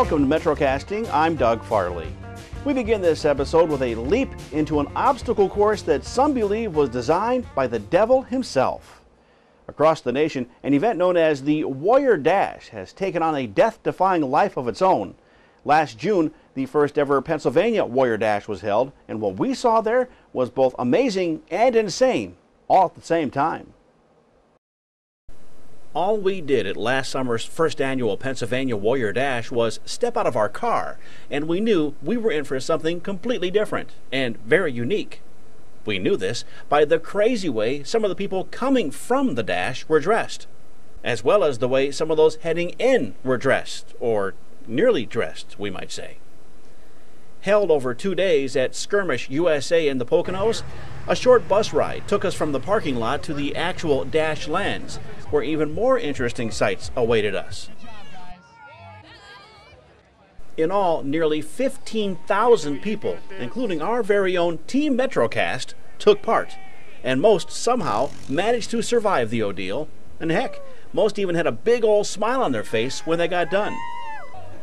Welcome to MetroCasting. I'm Doug Farley. We begin this episode with a leap into an obstacle course that some believe was designed by the devil himself. Across the nation, an event known as the Warrior Dash has taken on a death-defying life of its own. Last June, the first ever Pennsylvania Warrior Dash was held, and what we saw there was both amazing and insane, all at the same time. All we did at last summer's first annual Pennsylvania Warrior Dash was step out of our car, and we knew we were in for something completely different and very unique. We knew this by the crazy way some of the people coming from the dash were dressed, as well as the way some of those heading in were dressed, or nearly dressed, we might say. Held over 2 days at Skirmish USA in the Poconos, a short bus ride took us from the parking lot to the actual dash lands, where even more interesting sights awaited us. In all, nearly 15,000 people, including our very own Team MetroCast, took part, and most somehow managed to survive the ordeal, and heck, most even had a big old smile on their face when they got done.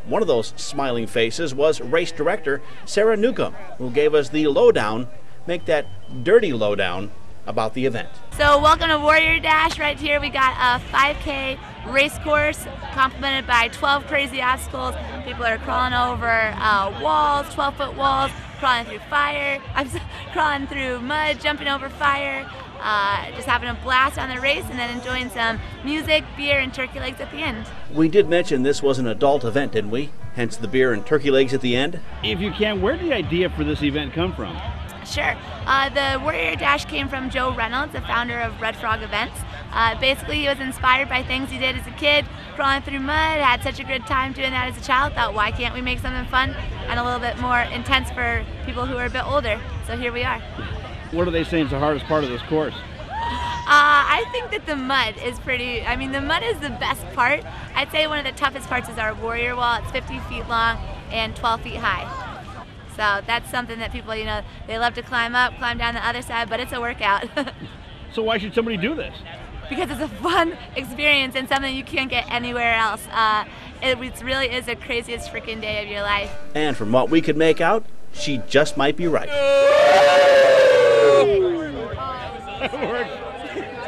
One of those smiling faces was race director Sarah Newcomb, who gave us the lowdown, make that dirty lowdown, about the event. So welcome to Warrior Dash. Right here we got a 5K race course complemented by 12 crazy obstacles. People are crawling over walls, 12-foot walls, crawling through fire, crawling through mud, jumping over fire, just having a blast on the race and then enjoying some music, beer, and turkey legs at the end. We did mention this was an adult event, didn't we? Hence the beer and turkey legs at the end. If you can, where did the idea for this event come from? Sure. The Warrior Dash came from Joe Reynolds, the founder of Red Frog Events. Basically, he was inspired by things he did as a kid, crawling through mud, had such a good time doing that as a child, thought, why can't we make something fun and a little bit more intense for people who are a bit older? So here we are. What are they saying is the hardest part of this course? I think that the mud is the mud is the best part. I'd say one of the toughest parts is our Warrior Wall. It's 50 feet long and 12 feet high. So that's something that people, they love to climb up, climb down the other side, but it's a workout. So why should somebody do this? Because it's a fun experience and something you can't get anywhere else. It really is the craziest freaking day of your life. And from what we could make out, she just might be right. That works.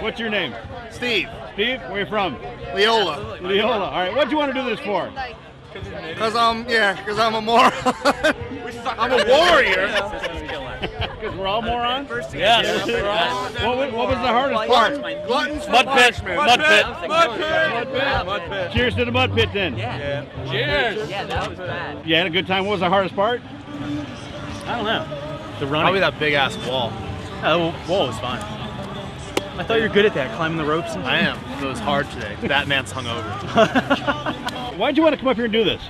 What's your name? Steve. Steve, where are you from? Leola. Leola. All right, what do you want to do this for? Because I'm a moron. I'm a warrior. Because we're all morons? Yes. What was the hardest part? Gluttons for Mud pit. punishment. Mud pit. Cheers to the mud pit then. Yeah. Cheers. Yeah, that was bad. You had a good time. What was the hardest part? I don't know. The running. Probably that big ass wall. Oh, the wall was fine. I thought you were good at that, climbing the ropes. I am. It was hard today. Batman's hungover. Why'd you want to come up here and do this?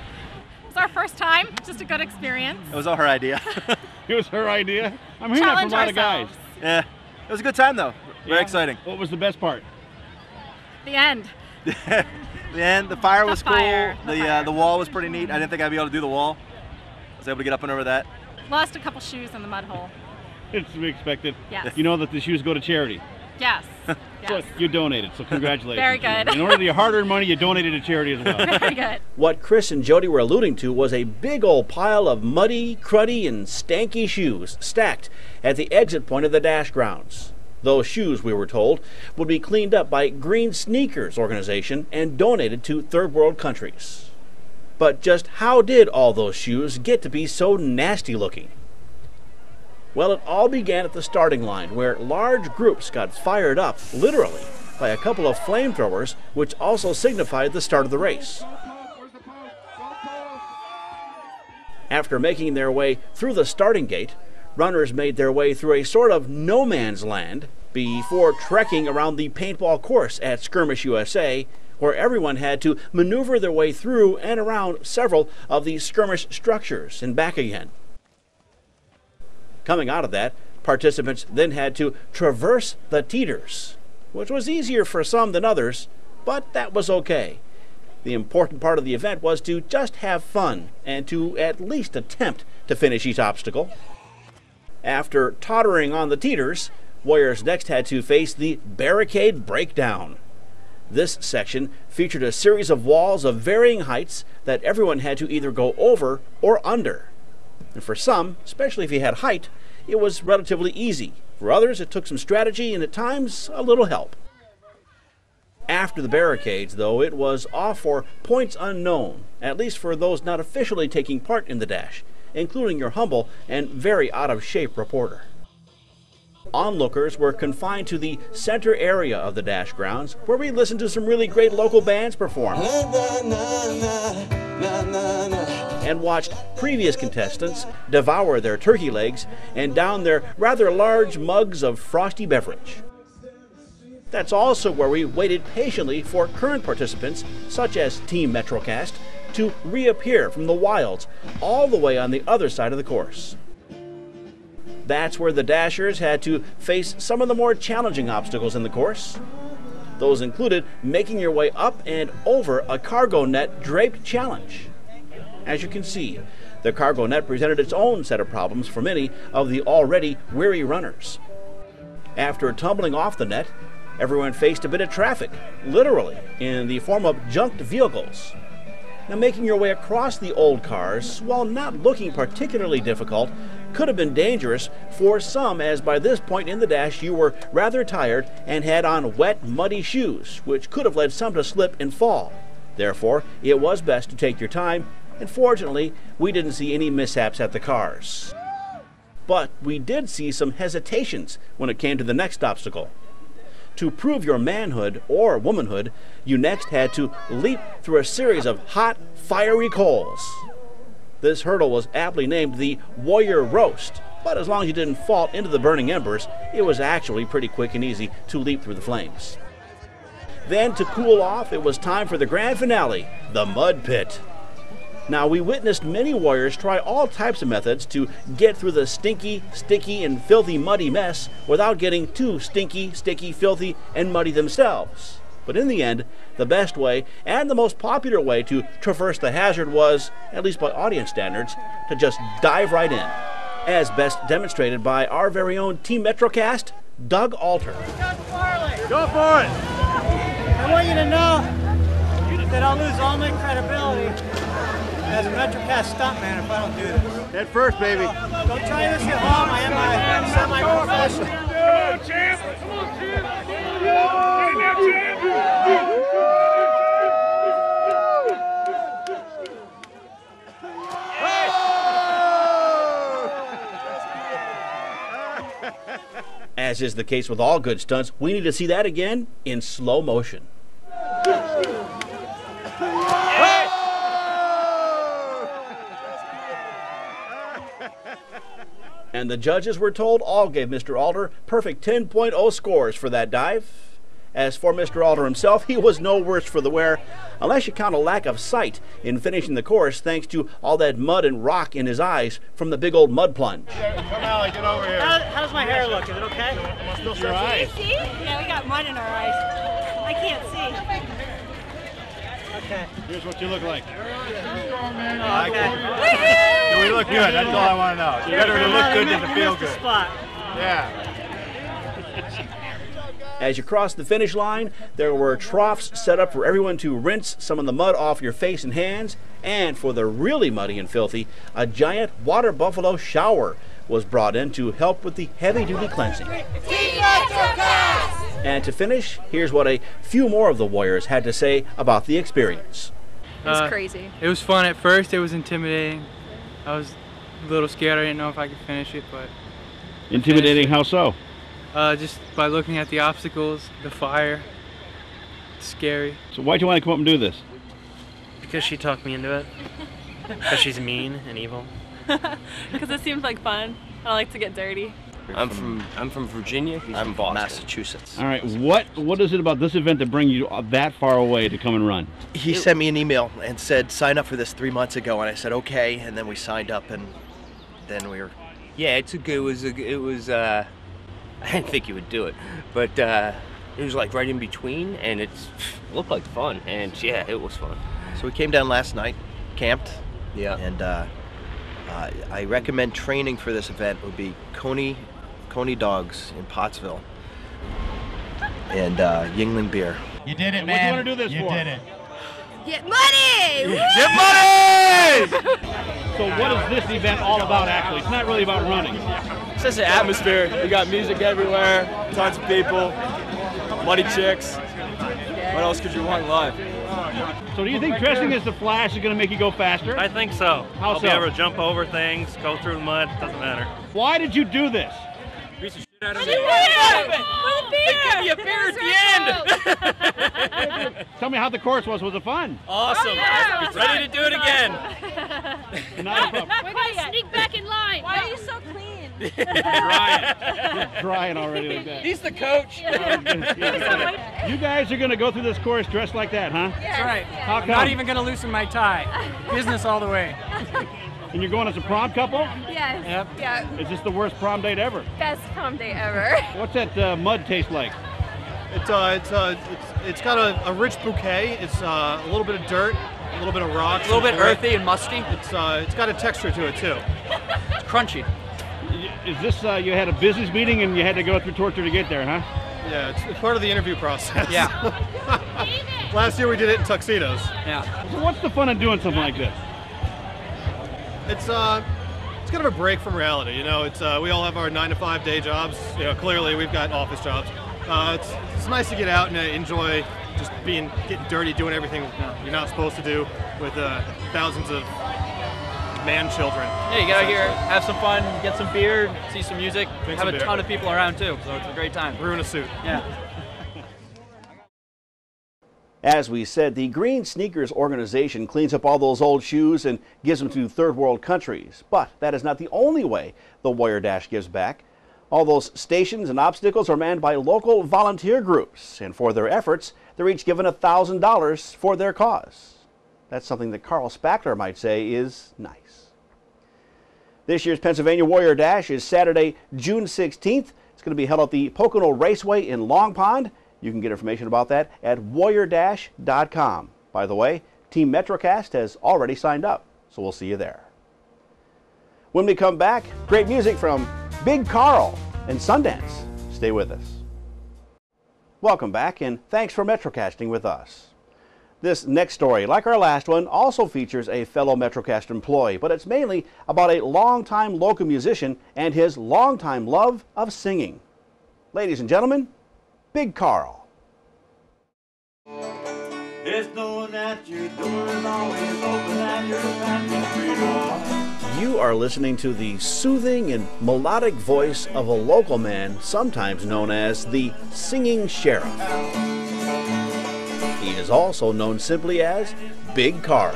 It's our first time, just a good experience. It was all her idea. It was her idea? I'm hearing that from a lot of guys. Yeah, it was a good time though. Very exciting. What was the best part? The end. The end, the fire was cool. fire. The wall was pretty neat. I didn't think I'd be able to do the wall. I was able to get up and over that. Lost a couple shoes in the mud hole. It's to be expected. Yes. You know that the shoes go to charity. Yes. So Yes. you donated, so congratulations. Very good. In order to your hard-earned money, you donated to charity as well. Very good. What Chris and Jody were alluding to was a big old pile of muddy, cruddy, and stanky shoes stacked at the exit point of the dash grounds. Those shoes, we were told, would be cleaned up by Green Sneakers organization and donated to third world countries. But just how did all those shoes get to be so nasty looking? Well, it all began at the starting line, where large groups got fired up, literally, by a couple of flamethrowers, which also signified the start of the race. After making their way through the starting gate, runners made their way through a sort of no man's land before trekking around the paintball course at Skirmish USA, where everyone had to maneuver their way through and around several of the skirmish structures and back again. Coming out of that, participants then had to traverse the teeters, which was easier for some than others, but that was okay. The important part of the event was to just have fun and to at least attempt to finish each obstacle. After tottering on the teeters, warriors next had to face the barricade breakdown. This section featured a series of walls of varying heights that everyone had to either go over or under. And for some, especially if you had height, it was relatively easy. For others, it took some strategy and at times a little help. After the barricades, though, it was off for points unknown, at least for those not officially taking part in the dash, including your humble and very out-of-shape reporter. Onlookers were confined to the center area of the dash grounds, where we listened to some really great local bands perform and watched previous contestants devour their turkey legs and down their rather large mugs of frosty beverage. That's also where we waited patiently for current participants, such as Team MetroCast, to reappear from the wilds all the way on the other side of the course. That's where the dashers had to face some of the more challenging obstacles in the course. Those included making your way up and over a cargo net draped challenge. As you can see, the cargo net presented its own set of problems for many of the already weary runners. After tumbling off the net, everyone faced a bit of traffic, literally, in the form of junked vehicles. Now, making your way across the old cars, while not looking particularly difficult, could have been dangerous for some, as by this point in the dash you were rather tired and had on wet, muddy shoes, which could have led some to slip and fall. Therefore, it was best to take your time, and fortunately, we didn't see any mishaps at the cars. But we did see some hesitations when it came to the next obstacle. To prove your manhood or womanhood, you next had to leap through a series of hot, fiery coals. This hurdle was aptly named the Warrior Roast, but as long as you didn't fall into the burning embers, it was actually pretty quick and easy to leap through the flames. Then, to cool off, it was time for the grand finale, the mud pit. Now, we witnessed many warriors try all types of methods to get through the stinky, sticky, and filthy muddy mess without getting too stinky, sticky, filthy, and muddy themselves. But in the end, the best way and the most popular way to traverse the hazard was, at least by audience standards, to just dive right in, as best demonstrated by our very own Team MetroCast, Doug Alter. Go for it! I want you to know that I'll lose all my credibility as a MetroCast stuntman if I don't do this. Head first, baby. Don't try this at home. I am a semi-professional. Come on, champ! Come on, champ! Hey, now, champ! As is the case with all good stunts, we need to see that again in slow motion. And the judges, we're told, all gave Mr. Alder perfect 10.0 scores for that dive. As for Mr. Alder himself, he was no worse for the wear, unless you count a lack of sight in finishing the course thanks to all that mud and rock in his eyes from the big old mud plunge. Come on, get over here. How does my hair look? Is it okay? Your eyes. See? Yeah, we got mud in our eyes. I can't see. Okay. Here's what you look like. Oh, okay. Do we look good? That's all I want to know. It's better to look good than to feel good. Spot. Yeah. As you crossed the finish line, there were troughs set up for everyone to rinse some of the mud off your face and hands, and for the really muddy and filthy, a giant water buffalo shower was brought in to help with the heavy-duty cleansing. Team MetroCast! And to finish, here's what a few more of the warriors had to say about the experience. It was crazy. It was fun at first. It was intimidating. I was a little scared. I didn't know if I could finish it, but... Intimidating, how so? Just by looking at the obstacles, the fire. It's scary. So why'd you want to come up and do this? Because she talked me into it. Because she's mean and evil. Because it seems like fun. I like to get dirty. I'm from Virginia. He's from Boston. Massachusetts. All right, what is it about this event that brings you that far away to come and run? He sent me an email and said, sign up for this 3 months ago, and I said, okay, and then we signed up, and then we were... Yeah, it was I didn't think you would do it, but it was like right in between, and it looked like fun, and yeah, it was fun. So we came down last night, camped, Yeah. and I recommend training for this event would be Coney Dogs in Pottsville and Yingling Beer. You did it, man. What do you want to do this you for? did it. Get money! Get money! So what is this event all about, actually? It's not really about running. It's just an atmosphere. We got music everywhere, tons of people, money chicks. What else could you want in life? So do you think dressing as the Flash is going to make you go faster? I think so. How I'll so? be able to jump over things, go through the mud, doesn't matter. Why did you do this? Piece of shit out of me. They give me a beer at the end. Tell me how the course was. Was it fun? Awesome. Oh, yeah. Ready to do it again. Not a problem. We're going to sneak back in line. Why are you so clean? Drying already like that. He's the coach. You guys are going to go through this course dressed like that, huh? That's right. How come? I'm not even going to loosen my tie. Business all the way. And you're going as a prom couple? Yes. Yep. Yeah. Is this the worst prom date ever? Best prom date ever. What's that mud taste like? It's got a rich bouquet. It's a little bit of dirt, a little bit of rocks. A little bit earthy and musty. It's got a texture to it too. It's crunchy. Is this you had a business meeting and you had to go through torture to get there, huh? Yeah, it's part of the interview process. Yeah. Last year we did it in tuxedos. Yeah. So what's the fun of doing something like this? It's kind of a break from reality. You know, we all have our 9-to-5 day jobs. You know, clearly we've got office jobs. It's nice to get out and enjoy just getting dirty, doing everything you're not supposed to do with thousands of man children. Yeah, you get out here, have some fun, get some beer, see some music, Drink have some a beer. ton of people around too, so it's a great time. Ruin a suit. Yeah. As we said, the Green Sneakers organization cleans up all those old shoes and gives them to third world countries. But that is not the only way the Warrior Dash gives back. All those stations and obstacles are manned by local volunteer groups, and for their efforts, they're each given $1,000 for their cause. That's something that Carl Spackler might say is nice. This year's Pennsylvania Warrior Dash is Saturday, June 16th. It's going to be held at the Pocono Raceway in Long Pond. You can get information about that at warriordash.com. By the way, Team MetroCast has already signed up, so we'll see you there. When we come back, great music from Big Carl and Sundance. Stay with us. Welcome back, and thanks for MetroCasting with us. This next story, like our last one, also features a fellow MetroCast employee, but it's mainly about a longtime local musician and his longtime love of singing. Ladies and gentlemen, Big Carl. It's knowing that your door is always open and your family's free door. You are listening to the soothing and melodic voice of a local man, sometimes known as the Singing Sheriff. He is also known simply as Big Carl.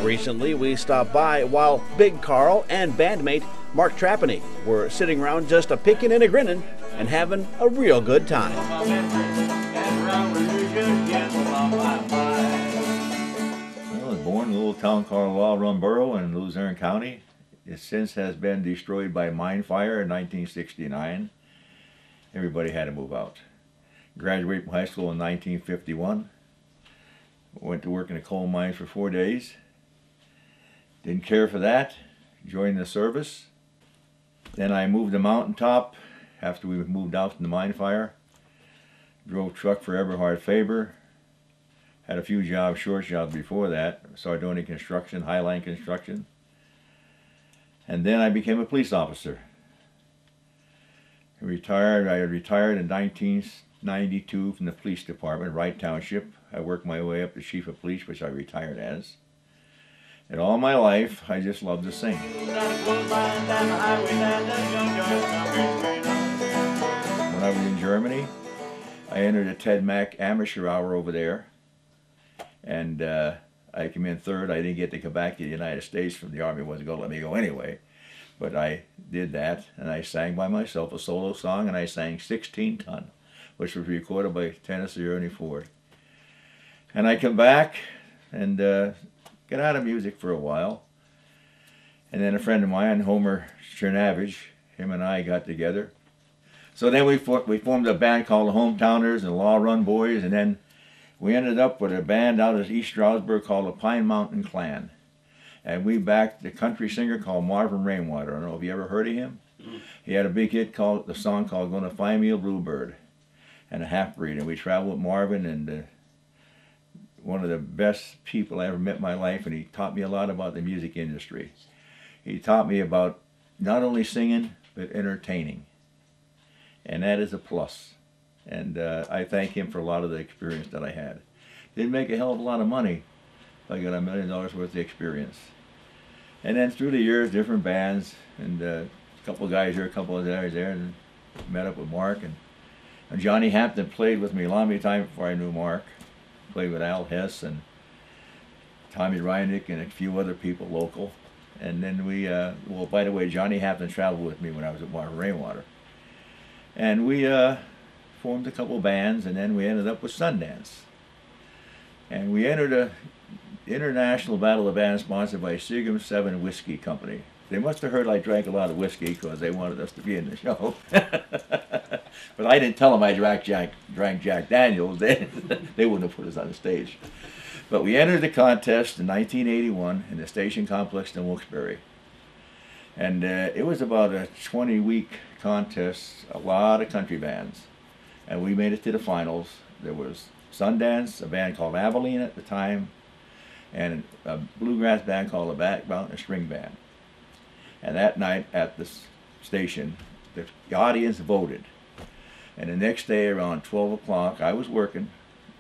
Recently, we stopped by while Big Carl and bandmate Mark Trapane were sitting around just a pickin' and a grinnin' and having a real good time. I was born in a little town called Law Run Borough in Luzerne County. It since has been destroyed by mine fire in 1969. Everybody had to move out. Graduated from high school in 1951. Went to work in the coal mines for 4 days. Didn't care for that. Joined the service. Then I moved to Mountaintop after we moved out from the mine fire. Drove truck for Eberhard Faber. Had a few jobs, short jobs before that. Started doing construction, highline construction. And then I became a police officer. I retired in 1992 from the police department, Wright Township. I worked my way up to chief of police, which I retired as. And all my life, I just loved to sing. When I was in Germany, I entered a Ted Mack amateur hour over there. And I came in third. I didn't get to come back to the United States from the Army. Wasn't going to let me go anyway. But I did that, and I sang by myself a solo song, and I sang 16 Ton, which was recorded by Tennessee Ernie Ford. And I come back and got out of music for a while. And then a friend of mine, Homer Chernavich, him and I got together. So then we formed a band called the Hometowners and Law Run Boys, and then we ended up with a band out of East Stroudsburg called the Pine Mountain Clan. And we backed a country singer called Marvin Rainwater. I don't know if you ever heard of him. He had a big hit called the song called "Gonna Find Me a Bluebird." and a half-breed. And we traveled with Marvin, and one of the best people I ever met in my life, and he taught me a lot about the music industry. He taught me about not only singing, but entertaining. And that is a plus. And I thank him for a lot of the experience that I had. Didn't make a hell of a lot of money, but I got $1 million worth of experience. And then through the years, different bands, and a couple of guys here, a couple of guys there, and met up with Mark. And Johnny Hampton played with me a long time before I knew Mark. Played with Al Hess and Tommy Reinick and a few other people local. And then we, well, by the way, Johnny Hampton traveled with me when I was at Water Rainwater. And we formed a couple bands, and then we ended up with Sundance. And we entered a international battle of bands sponsored by Seagram 7 Whiskey Company. They must have heard I drank a lot of whiskey because they wanted us to be in the show. But I didn't tell them I drank Jack Daniels. They wouldn't have put us on the stage. But we entered the contest in 1981 in the station complex in Wilkes-Barre. And it was about a 20-week contest, a lot of country bands. And we made it to the finals. There was Sundance, a band called Abilene at the time, and a bluegrass band called the Back Mountain String Band. And that night at the station, the audience voted. And the next day around 12 o'clock, I was working,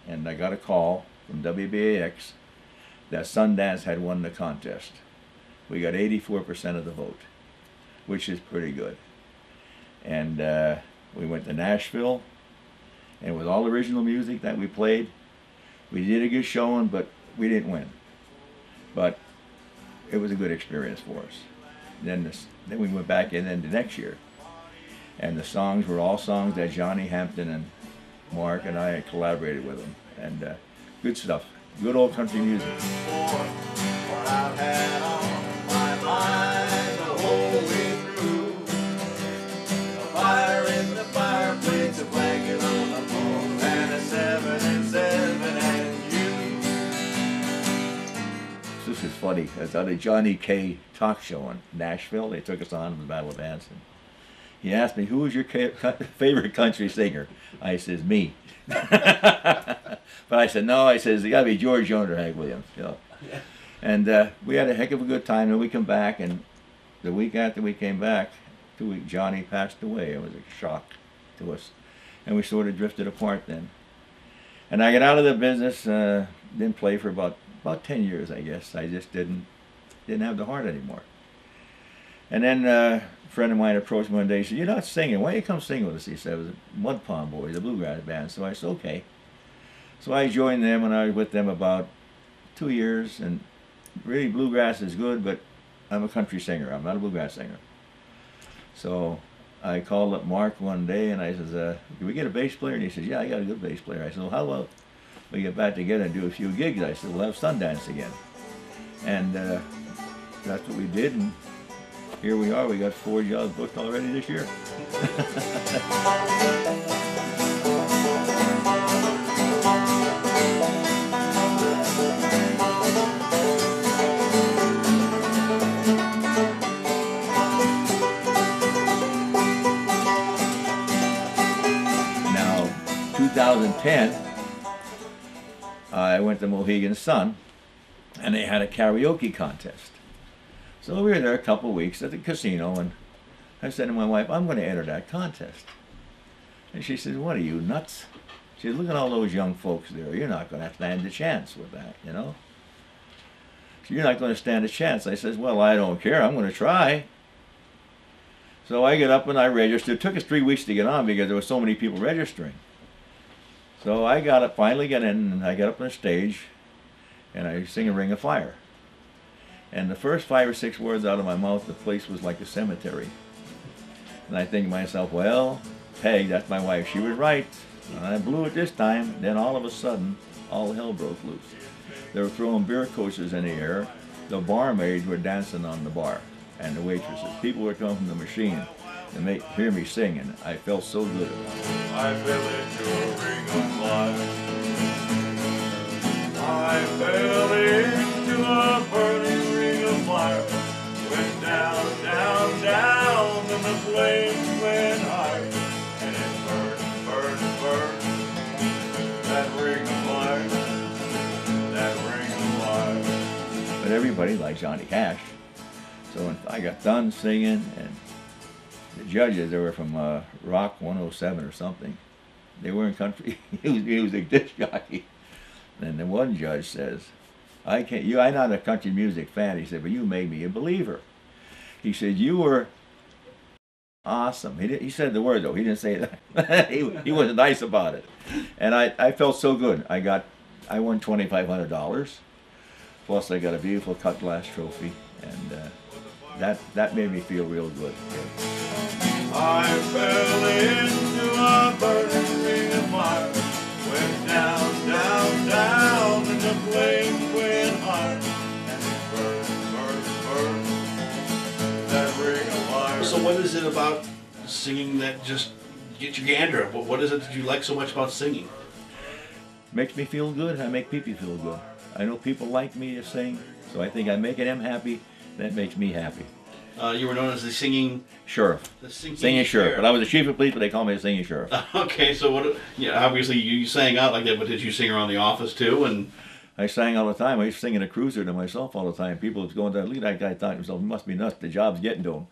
and I got a call from WBAX that Sundance had won the contest. We got 84% of the vote, which is pretty good. And we went to Nashville, and with all original music that we played, we did a good showing, but we didn't win. But it was a good experience for us. Then we went back in the next year, and the songs were all songs that Johnny Hampton and Mark and I collaborated with them, and good stuff, good old country music. This is funny. I was on a Johnny K talk show in Nashville. They took us on in the Battle of Bands. And he asked me, "Who was your favorite country singer?" I says, "Me." But I said, "No." I says, "It got to be George Jones or Hank Williams." You know. And we had a heck of a good time. And we come back, and the week after we came back, 2 weeks, Johnny passed away. It was a shock to us, and we sort of drifted apart then. And I got out of the business. Didn't play for about 10 years, I guess. I just didn't have the heart anymore. And then a friend of mine approached me one day. He said, "You're not singing. Why don't you come sing with us?" He said. It was Mud Pond Boys, a bluegrass band. So I said, "Okay." So I joined them, and I was with them about 2 years. And really, bluegrass is good, but I'm a country singer. I'm not a bluegrass singer. So I called up Mark one day, and I said, "Can we get a bass player?" And he said, "Yeah, I got a good bass player." I said, "Well, how about we get back together and do a few gigs?" I said, "We'll have Sundance again." And that's what we did, and here we are. We got 4 jobs booked already this year. Now, 2010, I went to Mohegan Sun, and they had a karaoke contest. So we were there a couple of weeks at the casino, and I said to my wife, "I'm going to enter that contest." And she says, "What are you, nuts?" She said, "Look at all those young folks there. You're not going to stand a chance with that, you know. So you're not going to stand a chance." I says, "Well, I don't care. I'm going to try." So I get up and I registered. It took us 3 weeks to get on because there were so many people registering. So I finally got in, and I got up on the stage, and I sing a Ring of Fire. And the first 5 or 6 words out of my mouth, the place was like a cemetery. And I think to myself, well, Peg, that's my wife, she was right. And I blew it this time. Then all of a sudden, all hell broke loose. They were throwing beer coasters in the air. The barmaids were dancing on the bar, and the waitresses. People were coming from the machine to hear me sing, and I felt so good about it. I fell into a ring of fire. I fell into a burning ring of fire. Went down, down, down, and the flames went higher. And it burned, burned, burned. but everybody liked Johnny Cash. So when I got done singing, and the judges, they were from Rock 107 or something. They weren't country. he was a disc jockey. And the one judge says, I'm not a country music fan. He said, but you made me a believer. He said, you were awesome. He said the word, though. He didn't say that. he wasn't nice about it. And I felt so good. I won $2,500. Plus I got a beautiful cut glass trophy. And that made me feel real good. I fell into a burning ring of fire. Went down, down, down, and the flame went higher. And it burned, burned, burned, that ring of fire. So what is it about singing that just gets you gander? What is it that you like so much about singing? Makes me feel good. I make people feel good. I know people like me to sing, so I think I'm making them happy. That makes me happy. You were known as the singing sheriff. The singing sheriff. But I was the chief of police, but they call me the singing sheriff. Okay, so what? Yeah, obviously you sang out like that, but did you sing around the office too? And I sang all the time. I used to sing in a cruiser to myself all the time. People was going down. Look at that guy, thought himself, he must be nuts. The job's getting to him.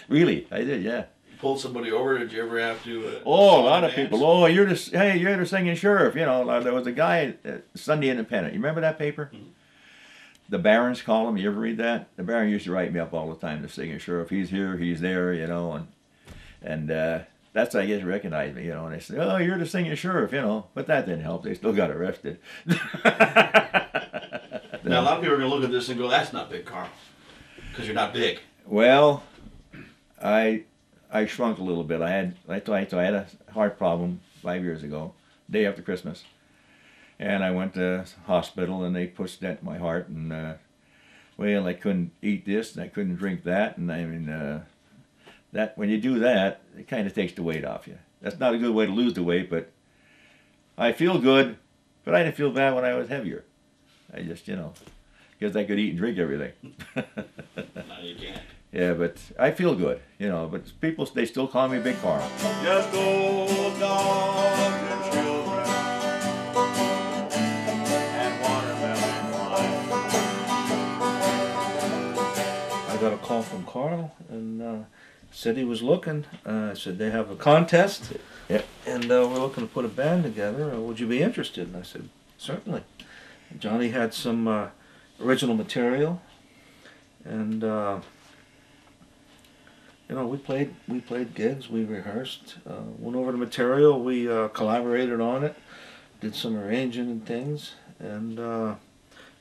Really, I did. Yeah. You pulled somebody over. Did you ever have to? A lot of people. Oh, you're the singing sheriff. You know, there was a guy at Sunday Independent. You remember that paper? Mm-hmm. The Barons column, you ever read that? The Baron used to write me up all the time, the singing sheriff. He's here, he's there, you know, and that's how I guess recognized me, you know. And they said, oh, you're the singing sheriff, you know. But that didn't help. They still got arrested. Now, a lot of people are going to look at this and go, that's not big, Carl, because you're not big. Well, I shrunk a little bit. I had a heart problem 5 years ago, day after Christmas. And I went to hospital, and they put a stent in my heart, and well, I couldn't eat this, and I couldn't drink that, and I mean, that when you do that, it kind of takes the weight off you. That's not a good way to lose the weight, but I feel good, but I didn't feel bad when I was heavier. I just, you know, because I could eat and drink everything. No, you can't. Yeah, but I feel good, you know, but people, they still call me Big Carl. Just old dogs and children. Got a call from Carl and said he was looking. Said they have a contest, and we're looking to put a band together. Would you be interested? And I said, certainly. Johnny had some original material, and you know, we played gigs, we rehearsed, went over the material, we collaborated on it, did some arranging and things, and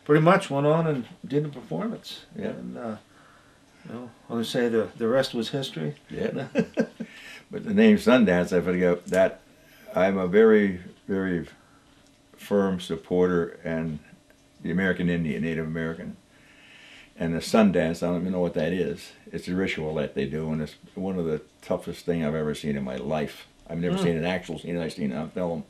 pretty much went on and did the performance. Yeah. And, you know, I'll just say the rest was history. Yeah. But the name Sundance, I forget that. I'm a very, very firm supporter and the American Indian, Native American. And the Sundance, I don't even know what that is. It's a ritual that they do, and it's one of the toughest things I've ever seen in my life. I've never seen an actual scene, I've seen it on film.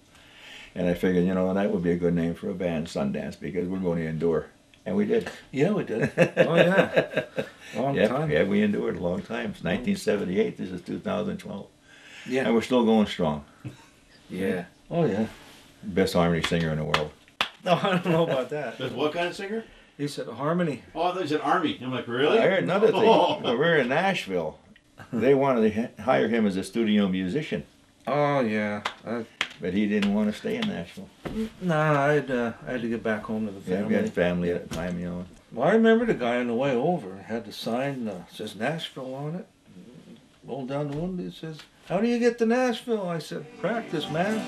And I figured, you know, that would be a good name for a band, Sundance, because we're going to endure. And we did. Yeah, we did. Oh, yeah. Long time. Yeah, we endured a long time. It's 1978. This is 2012. Yeah. And we're still going strong. Yeah. Oh, yeah. Best harmony singer in the world. No, I don't know about that. What kind of singer? He said harmony. Oh, I thought he said army. I'm like, really? I heard another thing. When we were in Nashville, they wanted to hire him as a studio musician. Oh, yeah. But he didn't want to stay in Nashville. Nah, I had to get back home to the family. Yeah, we had family at the time, you know. Well, I remember the guy on the way over had to sign, says Nashville on it. Rolled down the window, he says, how do you get to Nashville? I said, practice, man.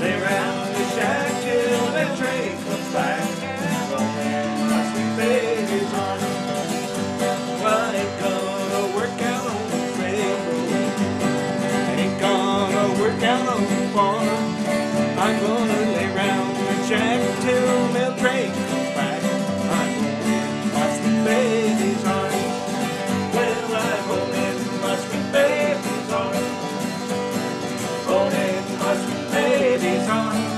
Lay round the shack till the train comes back. My sweet baby's on. Well, ain't gonna work out on the railroad. Ain't gonna work out on the farm. I'm gonna lay round the shack till the train comes back. I'm going my sweet baby's arms. Well, I'm holding my sweet baby's arms. Holding my sweet baby's arms.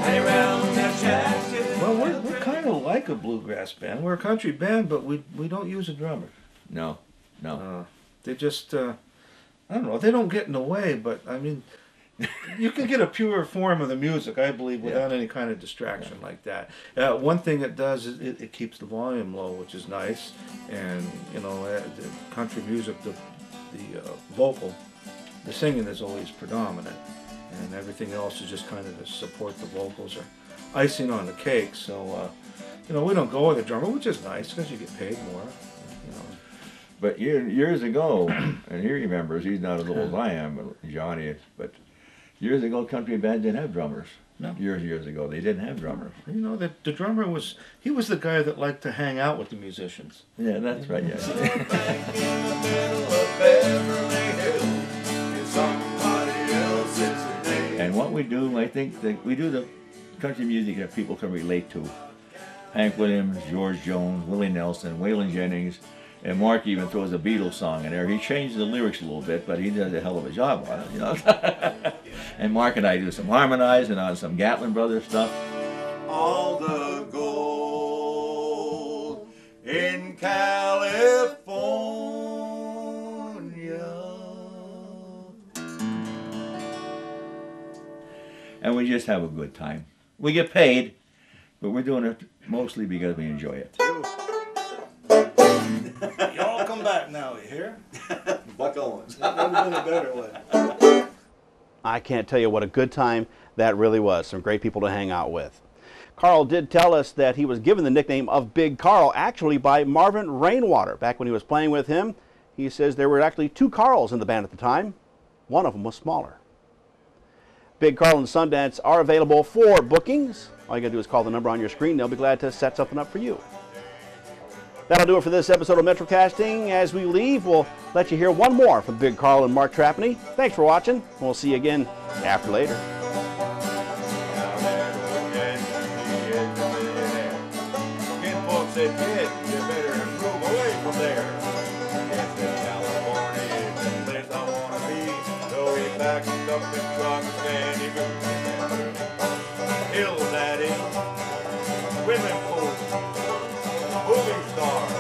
Lay round that shack till. Well, we're kind of like a bluegrass band. We're a country band, but we don't use a drummer. No. They just, I don't know, they don't get in the way, but I mean, You can get a pure form of the music, I believe, without any kind of distraction like that. One thing it does is it keeps the volume low, which is nice. And the country music, the vocal, the singing is always predominant, and everything else is just kind of to support the vocals or icing on the cake. So we don't go with a drummer, which is nice because you get paid more. But years ago, and he remembers, he's not as old as I am, Johnny, but years ago, country bands didn't have drummers. No. Years ago, they didn't have drummers. The drummer was the guy that liked to hang out with the musicians. Yeah, that's right, yeah. And what we do, I think, we do the country music that people can relate to. Hank Williams, George Jones, Willie Nelson, Waylon Jennings, and Mark even throws a Beatles song in there. He changed the lyrics a little bit, but he does a hell of a job on it, And Mark and I do some harmonizing on some Gatlin Brothers stuff. All the gold in California. And we just have a good time. We get paid, but we're doing it mostly because we enjoy it. Y'all come back now, you hear? Buck Owens. Never been a better one. I can't tell you what a good time that really was. Some great people to hang out with. Carl did tell us that he was given the nickname of Big Carl actually by Marvin Rainwater. Back when he was playing with him, he says there were actually 2 Carls in the band at the time. One of them was smaller. Big Carl and Sundance are available for bookings. All you got to do is call the number on your screen. They'll be glad to set something up for you. That'll do it for this episode of MetroCasting. As we leave, we'll let you hear one more from Big Carl and Mark Trapane. Thanks for watching. We'll see you again after later. Folks said, kid, you better move away from there. Yes, in California is the place I want to be. So he packed up his trucks and he moved in that hill daddy, women folk, movie stars.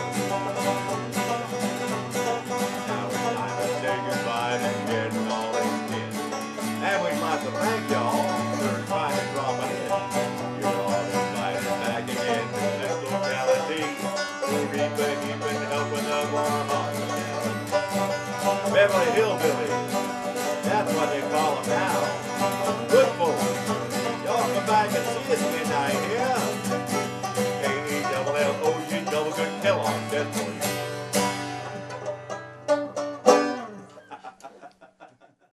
Now it's time to say goodbye to getting all these kids. And we'd like to thank y'all for trying to drop it in. You're all invited back again to this locality. We've been helping us on our hearts. Beverly Hillbillies, that's what they call them now.